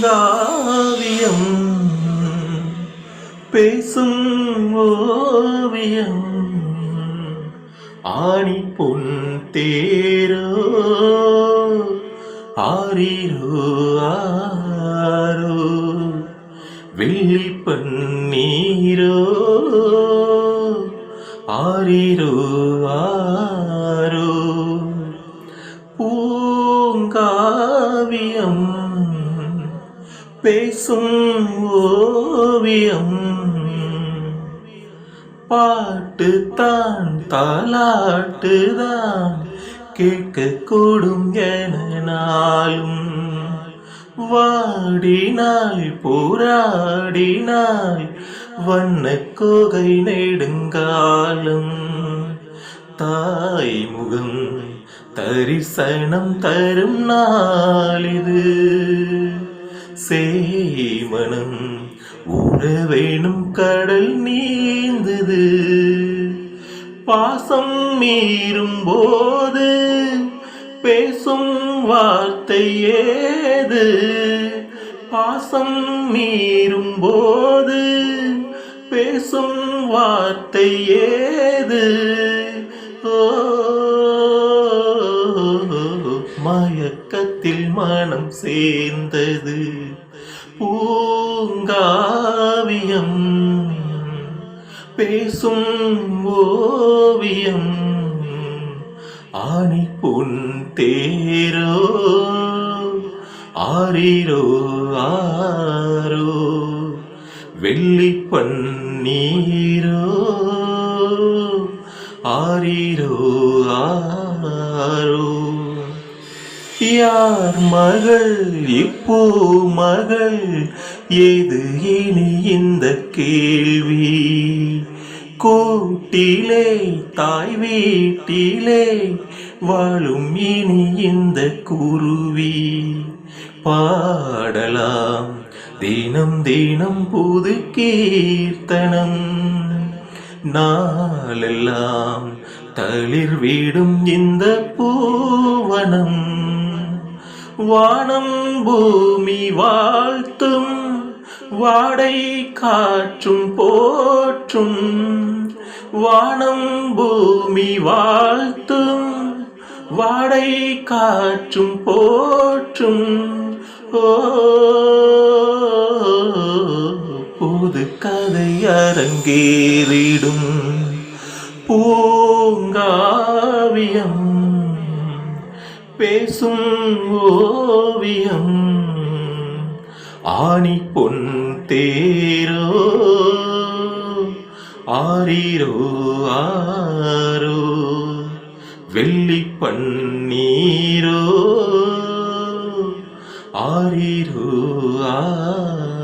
பூங்காவியம் பேசும் ஓவியம் ஆணி பொன் தேரோ ஆரிரோ ஆரோ வெள்ளி பன்னீரோ ஆரிரோ ஆரோ பூங்காவியம் பேசும் ஓவியம் பாட்டுத்தான் தாலாட்டுதான் கேட்கக்கூடும் என நாளும் வாடினாள் போராடினாள் வண்ணக்கோகை நெடுங்காலம் தாய் முகம் தரிசனம் தரும் நாளிது சேமனம் உறவேனும் கடல் நீந்தது பாசம் மீறும் போது பேசும் வார்த்தை ஏது பாசம் மீறும் போது பேசும் வார்த்தை ஏது ஓ மயக்கத்தில் மனம் சேர்ந்தது பூங்காவியம் பேசும் ஓவியம் ஆணி பொன் தேரோ ஆரிரோ ஆரோ வெள்ளி பன்னீரோ ஆரிரோ ஆரோ யார் மகள் இப்போ மகள் ஏது இனி இந்த கேள்வி கூட்டிலே தாய் வீட்டிலே வாழும் இனி இந்த குருவி பாடலாம் தினம் தினம் புது கீர்த்தனம் நாளெல்லாம் தளிர் வீடும் இந்த பூவனம் வானம் பூமி வாழ்த்தும் வாடை காற்றும் போற்றும் வானம் பூமி வாழ்த்தும் வாடை காற்றும் போற்றும் ஓ புது கதை அரங்கேறிடும் பூங்காவியம் பேசும் ஓவியம் ஆணி பொன் தேரோ ஆரிரோ ஆரோ வெள்ளி பன்னீரோ ஆரிரோ ஆரோ